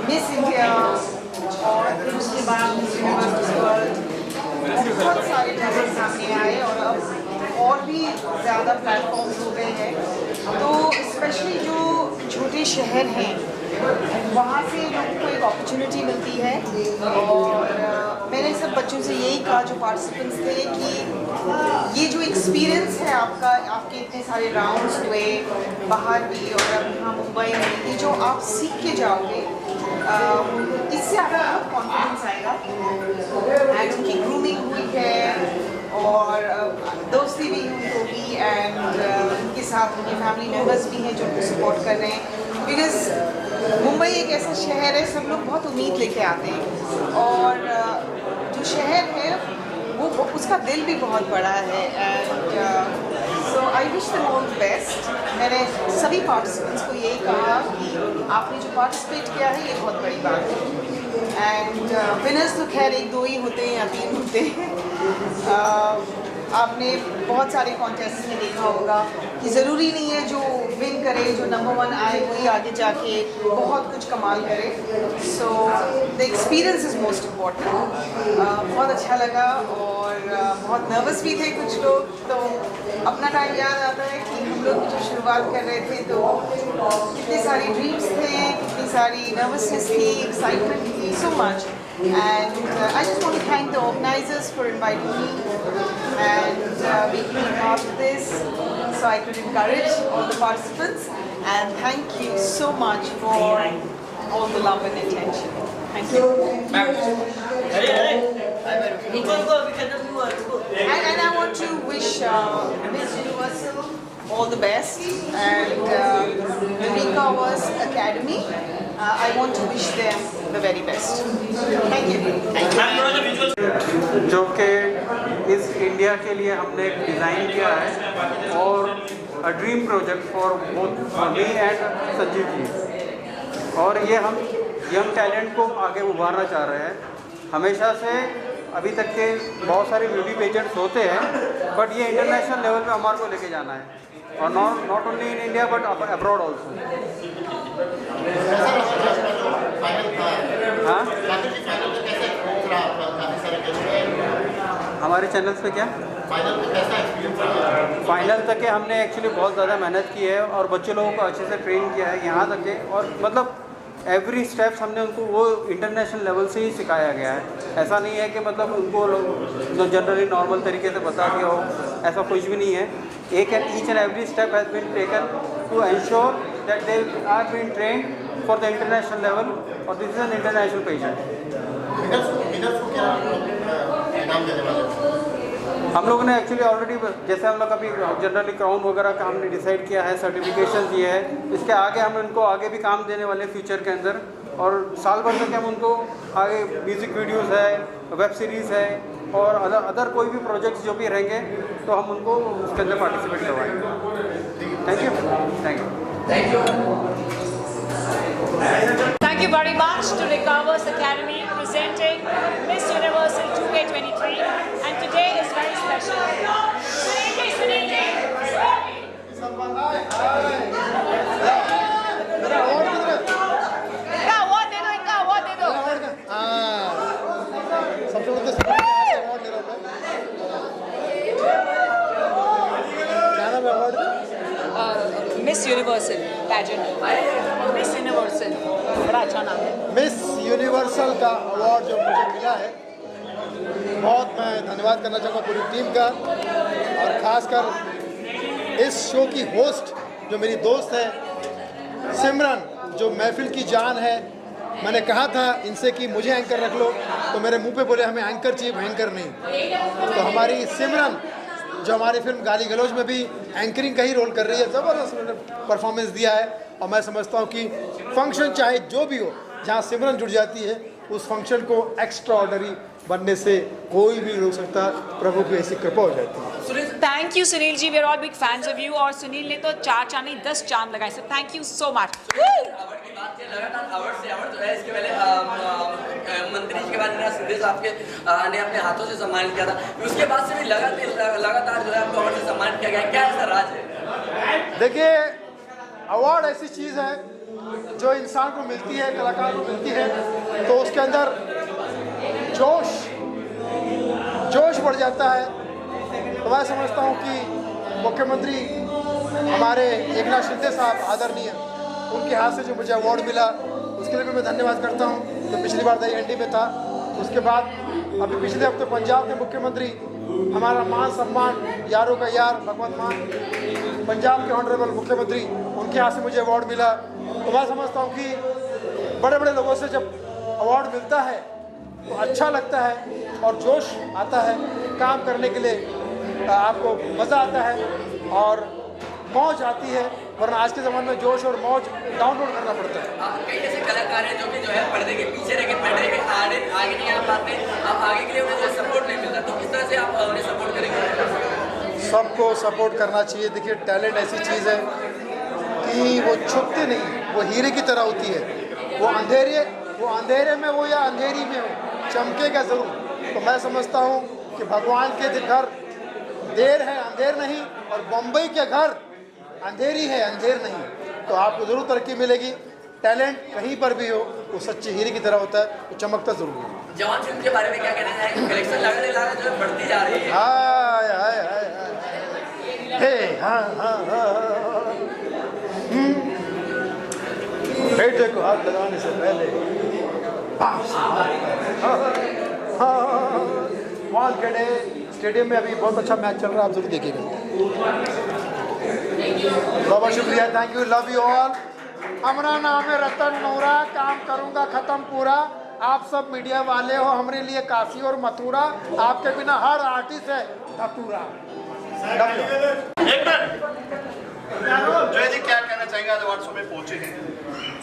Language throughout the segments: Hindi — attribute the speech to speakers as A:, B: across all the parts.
A: मिस इंडिया और फिर उसके बाद मिस यूनिवर्स वर्ल्ड, बहुत सारे टैलेंट सामने आए और अब और भी ज़्यादा प्लेटफॉर्म्स हो गए हैं। तो स्पेशली जो छोटे शहर हैं वहाँ से लोगों को एक अपॉर्चुनिटी मिलती है। और मैंने सब बच्चों से यही कहा जो पार्टिसिपेंट्स थे कि ये जो एक्सपीरियंस है आपका, आपके इतने सारे राउंड्स हुए बाहर भी और अब यहाँ मुंबई में, ये जो आप सीख के जाओगे इससे आपको कॉन्फिडेंस आएगा। एंड उनकी ग्रूमिंग हुई है और दोस्ती भी हुई होगी एंड उनके साथ उनके फैमिली मेम्बर्स भी हैं जो उनको सपोर्ट कर रहे हैं। बिकॉज़ मुंबई एक ऐसा शहर है, सब लोग बहुत उम्मीद लेके आते हैं और जो शहर है वो उसका दिल भी बहुत बड़ा है। And so I wish them all the best. मैंने सभी पार्टिसिपेंट्स को यही कहा कि आपने जो पार्टिसिपेट किया है ये बहुत बड़ी बात है। एंड विनर्स तो खैर एक दो ही होते हैं या तीन होते हैं। आपने बहुत सारे कॉन्टेस्ट में देखा होगा कि ज़रूरी नहीं है जो विन करे, जो नंबर 1 आए वही आगे जाके बहुत कुछ कमाल करे। So the experience is most important. बहुत अच्छा लगा और बहुत नर्वस भी थे कुछ लोग। तो अपना टाइम याद आता है कि हम लोग जो शुरुआत कर रहे थे तो कितनी सारी ड्रीम्स थे, कितनी सारी नर्वसनेस थी, एक्साइटमेंट थी, so much. And I just want to thank the organizers for inviting me and making me part of this so I could encourage all the participants, and thank you so much for all the love and attention. Thank you. And I want to wish Miss Universal all the best and Eurekaverse Academy. I want to wish them the very best. Thank you.
B: जो कि इस इंडिया के लिए हमने एक डिज़ाइन किया है और a dream project for both me and Sanjeev ji. और ये हम यंग टैलेंट को आगे उभारना चाह रहे हैं। हमेशा से अभी तक के बहुत सारे ब्यूटी पेजेंट्स होते हैं बट ये इंटरनेशनल लेवल पे हमारे को लेके जाना है और not only in India but abroad also. हाँ, हमारे चैनल्स पे क्या फाइनल तक के हमने एक्चुअली बहुत ज़्यादा मेहनत की है और बच्चे लोगों को अच्छे से ट्रेन किया है यहाँ तक के, और मतलब एवरी स्टेप्स हमने उनको वो इंटरनेशनल लेवल से ही सिखाया गया है। ऐसा नहीं है कि मतलब उनको जो जनरली नॉर्मल तरीके से बता दिया हो, ऐसा कुछ भी नहीं है। Each and every step has been taken to ensure that they are been train for the international level और this is an international patient. हम लोगों ने एक्चुअली ऑलरेडी जैसे हम लोग अभी जनरली क्राउन वगैरह का हमने डिसाइड किया है, सर्टिफिकेशन दिए है, इसके आगे हम उनको आगे भी काम देने वाले फ्यूचर के अंदर, और साल भर तक हम उनको आगे म्यूज़िक वीडियोस है, वेब सीरीज़ है और अदर कोई भी प्रोजेक्ट्स जो भी रहेंगे तो हम उनको उसके अंदर पार्टिसिपेट करवाएंगे। Thank you. Thank you.
C: Thank you very much to Eurekaverse Academy presenting Miss Universal 2K23, and today is very special. Miss Universal pageant. Miss Universal, बड़ा अच्छा नाम है।
D: मिस यूनिवर्सल का अवार्ड जो मुझे मिला है, बहुत मैं धन्यवाद करना चाहूँगा पूरी टीम का, और ख़ासकर इस शो की होस्ट जो मेरी दोस्त है सिमरन, जो महफिल की जान है। मैंने कहा था इनसे कि मुझे एंकर रख लो, तो मेरे मुंह पे बोले हमें एंकर चाहिए, एंकर नहीं। तो हमारी सिमरन जो हमारी फिल्म गाली गलौज में भी एंकरिंग का ही रोल कर रही है, ज़बरदस्त उन्होंने परफॉर्मेंस दिया है। और मैं समझता हूँ कि फंक्शन चाहे जो भी हो, जहाँ सिमरन जुड़ जाती है उस फंक्शन को एक्स्ट्रा ऑर्डनरी बनने से कोई भी रोक सकता। प्रभु की ऐसी कृपा हो जाती है।
C: Thank you Sunil ji, we are all big fans of you, और सुनील ने तो 4 चांद नहीं 10 चांद लगाए, सो थैंक यू सो मच।
E: इसके पहले मंत्री जी के बाद सिद्धू साहब के ने अपने हाथों से सम्मानित किया था, उसके बाद से भी लगातार जो है आपको अवार्ड से सम्मानित किया गया, क्या ऐसा राज है?
D: देखिए, अवार्ड ऐसी चीज़ है जो इंसान को मिलती है, कलाकार को मिलती है, तो उसके अंदर जोश बढ़ जाता है। तो मैं समझता हूँ कि मुख्यमंत्री हमारे एकनाथ शिंदे साहब आदरणीय, उनके हाथ से जो मुझे अवार्ड मिला उसके लिए भी मैं धन्यवाद करता हूँ। तो पिछली बार दहीहंडी में था, उसके बाद अभी पिछले हफ्ते पंजाब के मुख्यमंत्री, हमारा मान सम्मान यारों का यार भगवंत मान, पंजाब के ऑनरेबल मुख्यमंत्री, उनके हाथ से मुझे अवार्ड मिला। तो मैं समझता हूँ कि बड़े बड़े लोगों से जब अवार्ड मिलता है तो अच्छा लगता है और जोश आता है काम करने के लिए, आपको मज़ा आता है और मौज आती है, वरना आज के ज़माने में जोश और मौज डाउनलोड करना पड़ता है।
E: कई ऐसे कलाकार हैं जो है पर्दे के पीछे रह के पर्दे के आगे नहीं आ पाते, अब आगे के लिए उन्हें जो सपोर्ट नहीं मिलता, तो किस तरह से आप उन्हें सपोर्ट करेंगे?
D: सबको सपोर्ट करना चाहिए। देखिए, टैलेंट ऐसी चीज़ है कि वो छुपती नहीं, वो हीरे की तरह होती है। वो अंधेरे में हो या अंधेरी में हो, चमकेगा ज़रूर। तो मैं समझता हूँ कि भगवान के घर देर है अंधेर नहीं, और बम्बई के घर अंधेरी है अंधेर नहीं। तो आपको ज़रूर तरक्की मिलेगी। टैलेंट कहीं पर भी हो, वो सच्चे हीरे की तरह होता है, वो चमकता ज़रूर है।
E: जवान फिल्म के बारे में क्या कहना चाहेंगे? कलेक्शन लगाने जो है बढ़ती जा रही है।
D: हाय हाय हाय हे हाँ हाँ हाँ बेटे को हाथ लगाने से पहले वानखेड़े स्टेडियम में अभी बहुत अच्छा मैच चल रहा है, आप जरूर देखिएगा। बहुत शुक्रिया, thank you, love you all. हमारा नाम है रतन नोरा, काम करूँगा ख़त्म पूरा। आप सब मीडिया वाले हो, हमारे लिए काशी और मथुरा, आपके बिना हर आर्टिस्ट है धतूरा।
F: जय जी, क्या कहना चाहेंगे? आज अवार्ड शो में पहुंचे हैं।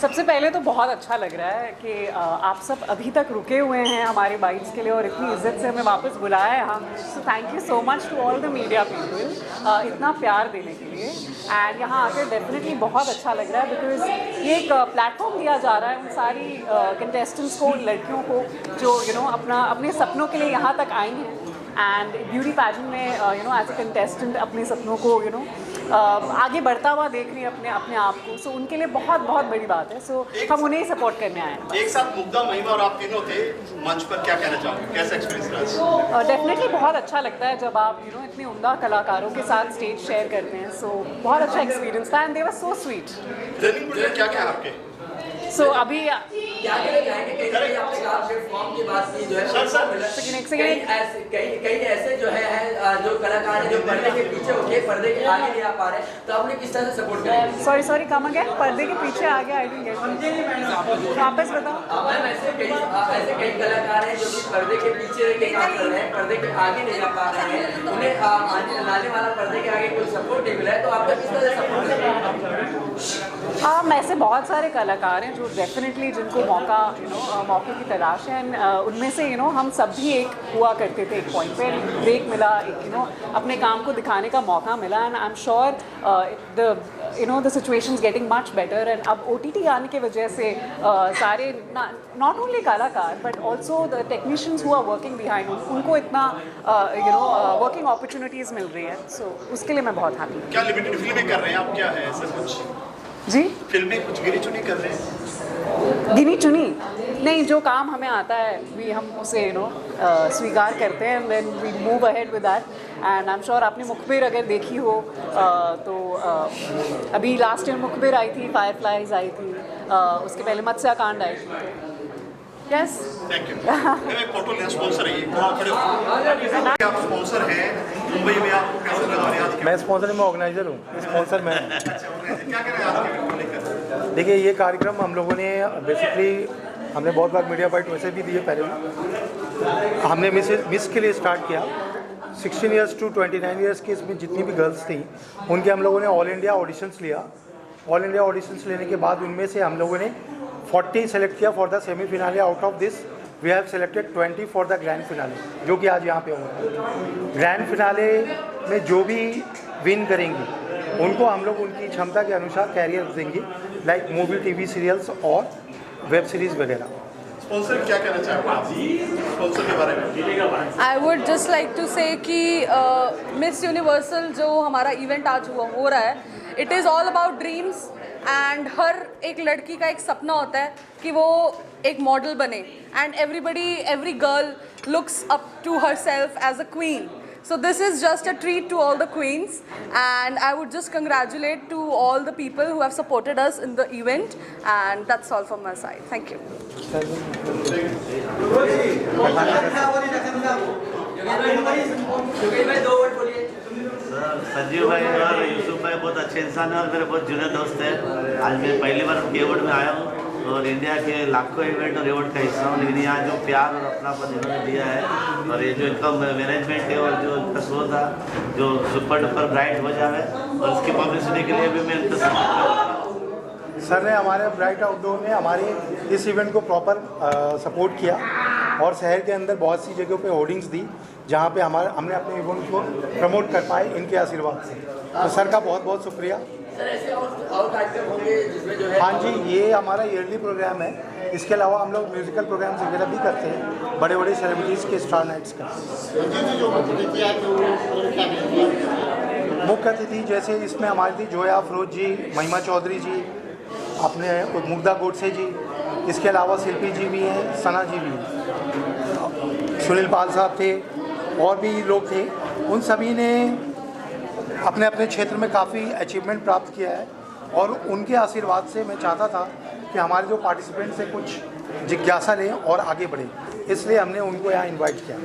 G: सबसे पहले तो बहुत अच्छा लग रहा है कि आप सब अभी तक रुके हुए हैं हमारे बाइट्स के लिए और इतनी इज्जत से हमें वापस बुलाया है यहाँ। So thank you so much to all the media people इतना प्यार देने के लिए। एंड यहाँ आकर डेफिनेटली बहुत अच्छा लग रहा है, बिकॉज ये एक प्लेटफॉर्म दिया जा रहा है उन सारी कंटेस्टेंट्स को, लड़कियों को जो अपने सपनों के लिए यहाँ तक आई हैं एंड ब्यूटी पैजेंट में एज ए कंटेस्टेंट अपने सपनों को आगे बढ़ता हुआ देख रही है अपने आप को। सो उनके लिए बहुत बहुत बड़ी बात है। सो हम उन्हें ही सपोर्ट करने आए हैं।
F: एक साथ मुग्धा, महिमा और आप तीनों थे मंच पर, क्या कहना चाहोगे? कैसा एक्सपीरियंस रहा?
G: डेफिनेटली बहुत अच्छा लगता है जब आप इतने उम्दा कलाकारों के साथ स्टेज शेयर करते हैं। सो बहुत अच्छा एक्सपीरियंस था and they were so sweet.
F: Running project क्या क्या आपके?
G: सो अभी
E: क्या कहना चाहेंगे? कई आपने कहा प्लेटफॉर्म की बात की जो है, कई ऐसे जो है जो कलाकार हैं जो पर्दे के पीछे होके पर्दे के आगे नहीं आ पा रहे, तो आपने किस तरह से सपोर्ट करेंगे?
G: सॉरी कम अगेन, पर्दे के पीछे आ गया, आई डिडंट गेट, वापस बताओ।
E: मैम, ऐसे कई कलाकार हैं जो कि पर्दे के पीछे रह के काम कर रहे हैं, पर्दे के आगे नहीं आ पा रहे हैं, उन्हें लाने वाला पर्दे के आगे कोई सपोर्ट नहीं मिला है, तो आपका किस तरह से सपोर्ट करेंगे?
G: ऐसे बहुत सारे कलाकार हैं जो डेफिनेटली जिनको मौके की तलाश है। उनमें से हम सब भी एक हुआ करते थे, एक पॉइंट पे ब्रेक मिला, एक अपने काम को दिखाने का मौका मिला। And I am sure the situation is getting much better. And अब OTT आने की वजह से सारे नॉट ओनली कलाकार but also the technicians who are working behind, उनको इतना वर्किंग अपॉर्चुनिटीज़ मिल रही है। सो उसके लिए मैं बहुत हैप्पी हूँ।
F: क्या लिमिटेड फिल्में कर रहे हैं आप? क्या है ऐसा कुछ
G: जी?
F: फिल्में कुछ गिनी चुनी कर रहे हैं?
G: गिनी चुनी नहीं, जो काम हमें आता है भी हम उसे स्वीकार करते हैं, then we move ahead with that. And I am sure आपने मुखबिर अगर देखी हो तो अभी लास्ट ईयर मुखबिर आई थी, फायरफ्लाइज आई थी, उसके पहले मत्स्याकांड आई थी। Yes,
F: thank you. मैं फोटो लेना स्पॉन्सर है, आप स्पॉन्सर हैं मुंबई में, आपको कैसे लगा?
H: मैं स्पॉन्सर में ऑर्गेनाइजर हूँ, स्पॉन्सर मैं।
F: क्या कह रहे हैं आज के वीडियो लेकर?
H: देखिए, ये कार्यक्रम हम लोगों ने बेसिकली हमने बहुत बार मीडिया बाइट वैसे भी दिए पहले भी। हमने मिस के लिए स्टार्ट किया। 16 ईयर्स टू 29 ईयर्स की इसमें जितनी भी गर्ल्स थी उनके हम लोगों ने ऑल इंडिया ऑडिशंस लिया। ऑल इंडिया ऑडिशंस लेने के बाद उनमें से हम लोगों ने 40 सेलेक्ट किया for the semifinale. Out of this we have selected 20 for the grand finale, जो कि आज यहाँ पे हुआ है। ग्रैंड फिनाले में जो भी विन करेंगी उनको हम लोग उनकी क्षमता के अनुसार कैरियर देंगे, लाइक मूवी, टीवी सीरियल्स और वेब सीरीज़ वगैरह।
F: स्पॉन्सर क्या कहना चाहोगे आप स्पॉन्सर के बारे में?
I: I would just like to say कि मिस यूनिवर्सल जो हमारा इवेंट आज हो रहा है, it is all about dreams and हर एक लड़की का एक सपना होता है कि वो एक मॉडल बने, and every girl looks up to herself as a queen. So this is just a treat to all the queens, and I would just congratulate to all the people who have supported us in the event, and that's all from my side. Thank you.
E: Yogesh भाई 2 वर्ड बोलिए.
J: संजीव भाई और यूसुफ भाई बहुत अच्छे इंसान है और मेरे बहुत जुड़े दोस्त हैं. आज मैं पहली बार उनके इवेंट में आया हूँ और इंडिया के लाखों इवेंट और इवेंट का हिस्सा हूँ, लेकिन यहाँ जो प्यार और अपनापन इन्होंने दिया है और ये जो इनका मैनेजमेंट है और जो इनका शो था जो सुपर डुपर ब्राइट हो जाए और उसकी पब्लिसिटी के लिए भी मैं इनका सपोर्ट करूँगा.
H: सर ने हमारे ब्राइट आउटडोर ने हमारे इस इवेंट को प्रॉपर सपोर्ट किया और शहर के अंदर बहुत सी जगहों पे होर्डिंग्स दी जहाँ पे हमने अपने इवेंट को प्रमोट कर पाए इनके आशीर्वाद से. तो सर का बहुत बहुत शुक्रिया.
E: सर ऐसे और कार्यक्रम होंगे जिसमें जो है.
H: हाँ जी, ये हमारा ईयरली प्रोग्राम है. इसके अलावा हम लोग म्यूजिकल प्रोग्राम्स वगैरह भी करते हैं, बड़े बड़े सेलिब्रिटीज़ के स्टार नाइट्स का. मुख्य अतिथि जैसे इसमें हमारी थी जोया अफरोज जी, महिमा चौधरी जी, अपने मुग्धा गोडसे जी, इसके अलावा शिल्पी जी भी हैं, सना जी भी हैं, सुनील पाल साहब थे और भी लोग थे. उन सभी ने अपने अपने क्षेत्र में काफ़ी अचीवमेंट प्राप्त किया है और उनके आशीर्वाद से मैं चाहता था कि हमारे जो पार्टिसिपेंट्स से कुछ जिज्ञासा लें और आगे बढ़ें, इसलिए हमने उनको यहाँ इनवाइट किया.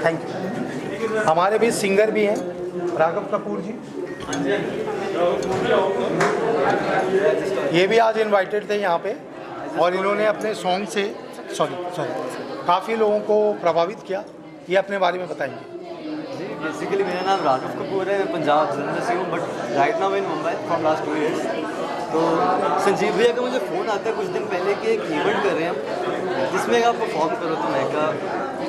H: Thank you. हमारे भी सिंगर भी हैं, राघव कपूर जी, ये भी आज इनवाइटेड थे यहाँ पे और इन्होंने अपने सॉन्ग से काफ़ी लोगों को प्रभावित किया. ये अपने बारे में बताएंगे.
K: जी बेसिकली मेरा नाम राघव कपूर है, मैं पंजाब जलंधर से हूँ but right now in Mumbai from last 2 years. तो संजीव भैया का मुझे फ़ोन आता है कुछ दिन पहले कि एक इवेंट कर रहे हैं जिसमें आप परफॉर्म करो. तो मैं कहा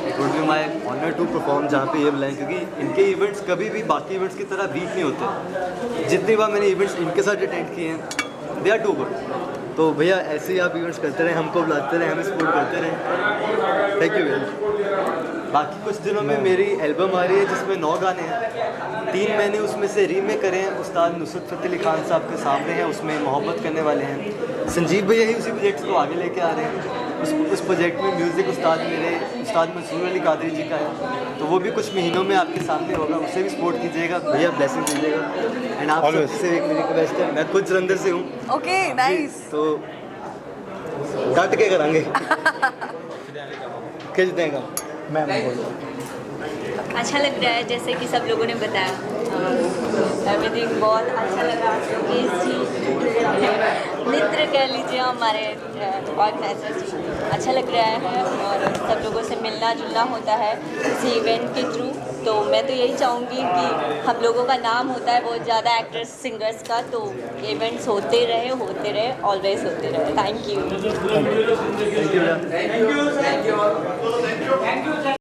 K: it would be my honour to perform जहाँ पे ये बुलाएं, क्योंकि इनके इवेंट्स कभी भी बाकी इवेंट्स की तरह वीक नहीं होते. जितनी बार मैंने इवेंट्स इनके साथ अटेंड किए हैं दे आर टू गुड. तो भैया ऐसे ही आप इवेंट्स करते रहे, हमको बुलाते रहे, हमें सपोर्ट करते रहे. थैंक यू भैया. बाकी कुछ दिनों में मेरी एल्बम आ रही है जिसमें 9 गाने हैं. 3 मैंने उसमें से रीमेक करे हैं. उस्ताद नुसरत फ़तेह अली खान साहब के सामने हैं, उसमें मोहब्बत करने वाले हैं. संजीव भैया ही उसी प्रोजेक्ट को आगे लेके आ रहे हैं. उस प्रोजेक्ट में म्यूज़िक उस्ताद मंसूर अली कादरी जी का है. तो वो भी कुछ महीनों में आपके सामने होगा, उससे भी सपोर्ट कीजिएगा भैया, ब्लेसिंग दीजिएगा. एंड आप सबसे एक मेरी रिक्वेस्ट है, मैं खुद जलंधर से हूँ.
I: Okay, nice.
K: तो डट के कराएंगे खींच देंगे
H: मैम.
L: अच्छा लग रहा है जैसे कि सब लोगों ने बताया. एवरीथिंग बहुत अच्छा लगा. योगेश जी मित्र कह लीजिए हमारे ऑर्गेनाइजर्स, अच्छा लग रहा है और सब लोगों से मिलना जुलना होता है इसी इवेंट के थ्रू. तो मैं तो यही चाहूँगी कि हम लोगों का नाम होता है बहुत ज़्यादा एक्टर्स सिंगर्स का, तो इवेंट्स होते रहे ऑलवेज होते रहे. Thank you.